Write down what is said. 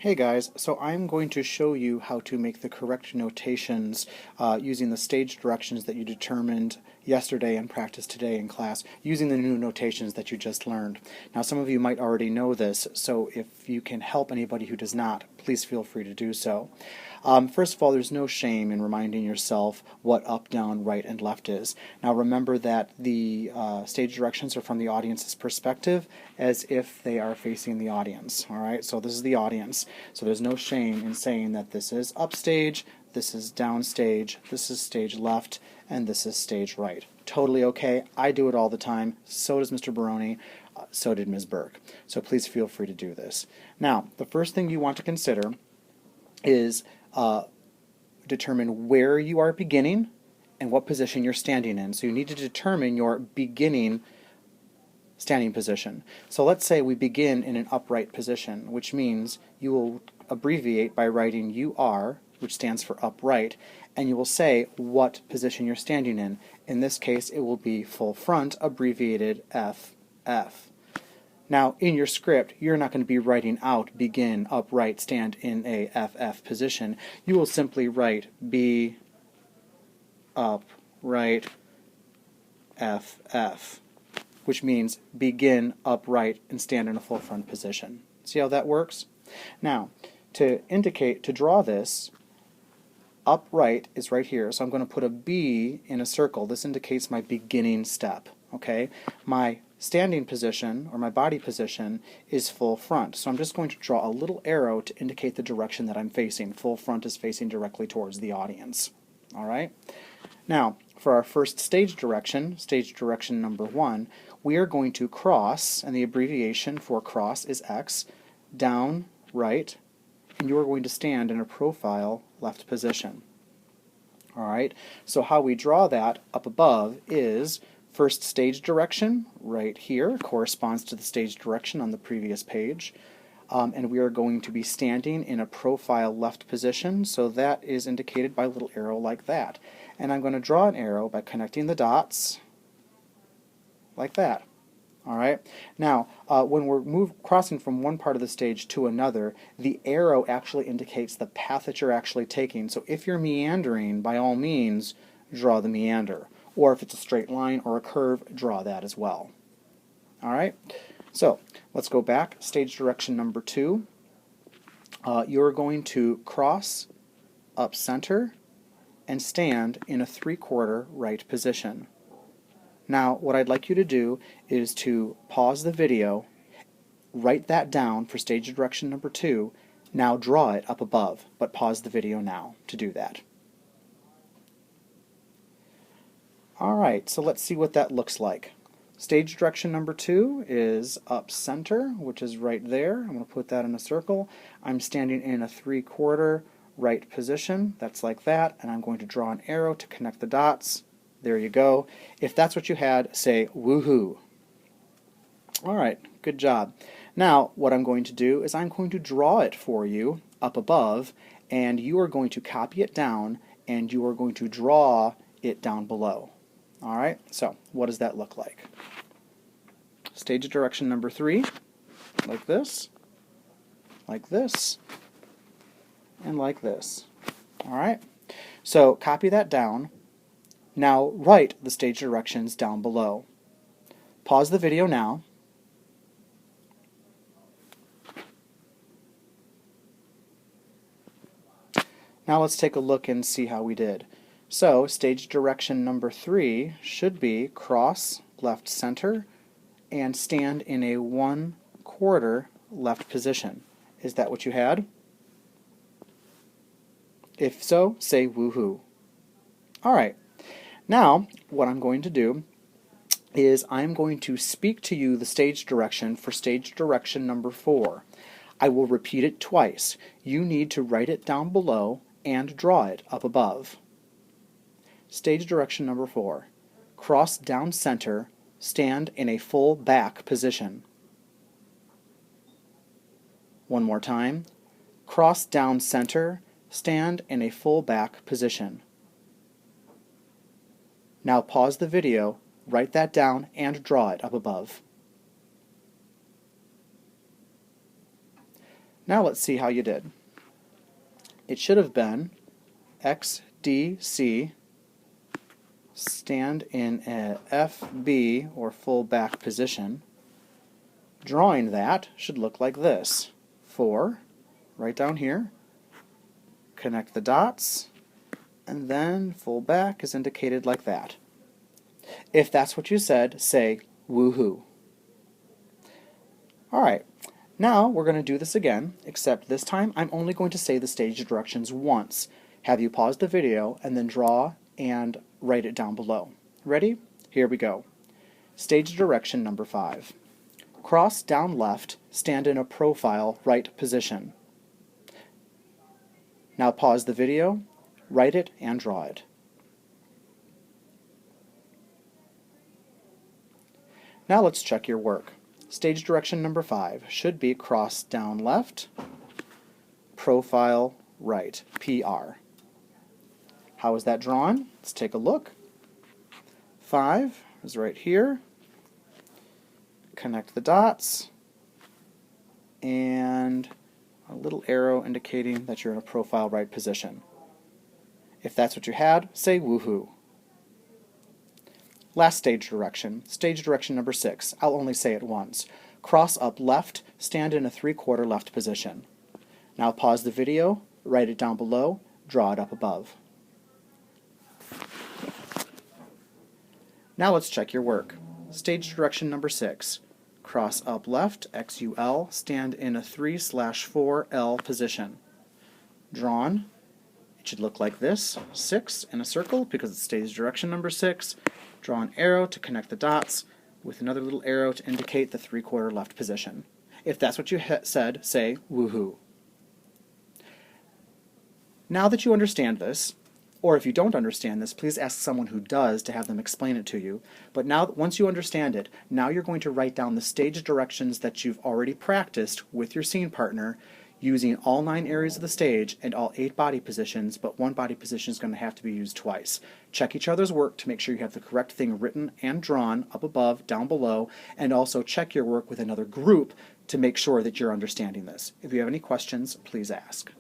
Hey guys, so I'm going to show you how to make the correct notations using the stage directions that you determined yesterday and practiced today in class, using the new notations that you just learned. Now some of you might already know this, so if you can help anybody who does not, please feel free to do so. First of all, there's no shame in reminding yourself what up, down, right, and left is. Now remember that the stage directions are from the audience's perspective as if they are facing the audience. Alright, so this is the audience. So there's no shame in saying that this is upstage, this is downstage, this is stage left, and this is stage right. Totally okay. I do it all the time. So does Mr. Baroni. So did Ms. Burke. So please feel free to do this. Now, the first thing you want to consider is determine where you are beginning and what position you're standing in. So you need to determine your beginning standing position. So let's say we begin in an upright position, which means you will abbreviate by writing UR, which stands for upright, and you will say what position you're standing in. In this case, it will be full front, abbreviated FF. Now, in your script, you're not going to be writing out begin, upright, stand in a FF position. You will simply write B, upright, FF, which means begin upright and stand in a full front position. See how that works? Now, to draw this, upright is right here, so I'm going to put a B in a circle. This indicates my beginning step. Okay? My standing position, or my body position, is full front. So I'm just going to draw a little arrow to indicate the direction that I'm facing. Full front is facing directly towards the audience. Alright? Now, for our first stage direction number 1, we are going to cross, and the abbreviation for cross is X, down, right, and you are going to stand in a profile left position. Alright, so how we draw that up above is first stage direction, right here, corresponds to the stage direction on the previous page. And we are going to be standing in a profile left position, so that is indicated by a little arrow like that. And I'm going to draw an arrow by connecting the dots like that. Alright? Now, when we're crossing from one part of the stage to another, the arrow actually indicates the path that you're actually taking. So if you're meandering, by all means, draw the meander. Or if it's a straight line or a curve, draw that as well. Alright? So, let's go back. Stage direction number 2. You're going to cross, up center, and stand in a 3/4 right position. Now, what I'd like you to do is to pause the video, write that down for stage direction number 2, now draw it up above, but pause the video now to do that. Alright, so let's see what that looks like. Stage direction number 2 is up center, which is right there. I'm going to put that in a circle. I'm standing in a 3/4 right position. That's like that, and I'm going to draw an arrow to connect the dots. There you go. If that's what you had, say woohoo. Alright, good job. Now, what I'm going to do is I'm going to draw it for you up above, and you are going to copy it down, and you are going to draw it down below. Alright, so what does that look like? Stage direction number 3, like this, and like this. Alright, so copy that down. Now write the stage directions down below. Pause the video now. Now let's take a look and see how we did. So, stage direction number 3 should be cross, left center, and stand in a 1/4 left position. Is that what you had? If so, say woohoo. Alright, now what I'm going to do is I'm going to speak to you the stage direction for stage direction number 4. I will repeat it twice. You need to write it down below and draw it up above. Stage direction number 4. Cross down center, stand in a full back position. One more time. Cross down center, stand in a full back position. Now pause the video, write that down, and draw it up above. Now let's see how you did. It should have been XDC, stand in a FB or full back position. Drawing that should look like this. 4, right down here, connect the dots, and then full back is indicated like that. If that's what you said, say woohoo. Alright, now we're going to do this again, except this time I'm only going to say the stage directions once. Have you pause the video and then draw and write it down below. Ready? Here we go. Stage direction number 5. Cross down left, stand in a profile right position. Now pause the video, write it, and draw it. Now let's check your work. Stage direction number 5 should be cross down left, profile right, PR. How is that drawn? Let's take a look. 5 is right here. Connect the dots, and a little arrow indicating that you're in a profile right position. If that's what you had, say woohoo. Last stage direction number 6. I'll only say it once. Cross up left, stand in a 3/4 left position. Now pause the video, write it down below, draw it up above. Now let's check your work. Stage direction number 6. Cross up left, XUL, stand in a 3/4L position. Drawn, it should look like this, 6 in a circle because it's stage direction number 6. Draw an arrow to connect the dots with another little arrow to indicate the 3/4 left position. If that's what you said, say woohoo. Now that you understand this, or if you don't understand this, please ask someone who does to have them explain it to you. But now, once you understand it, now you're going to write down the stage directions that you've already practiced with your scene partner using all 9 areas of the stage and all 8 body positions, but 1 body position is going to have to be used twice. Check each other's work to make sure you have the correct thing written and drawn up above, down below, and also check your work with another group to make sure that you're understanding this. If you have any questions, please ask.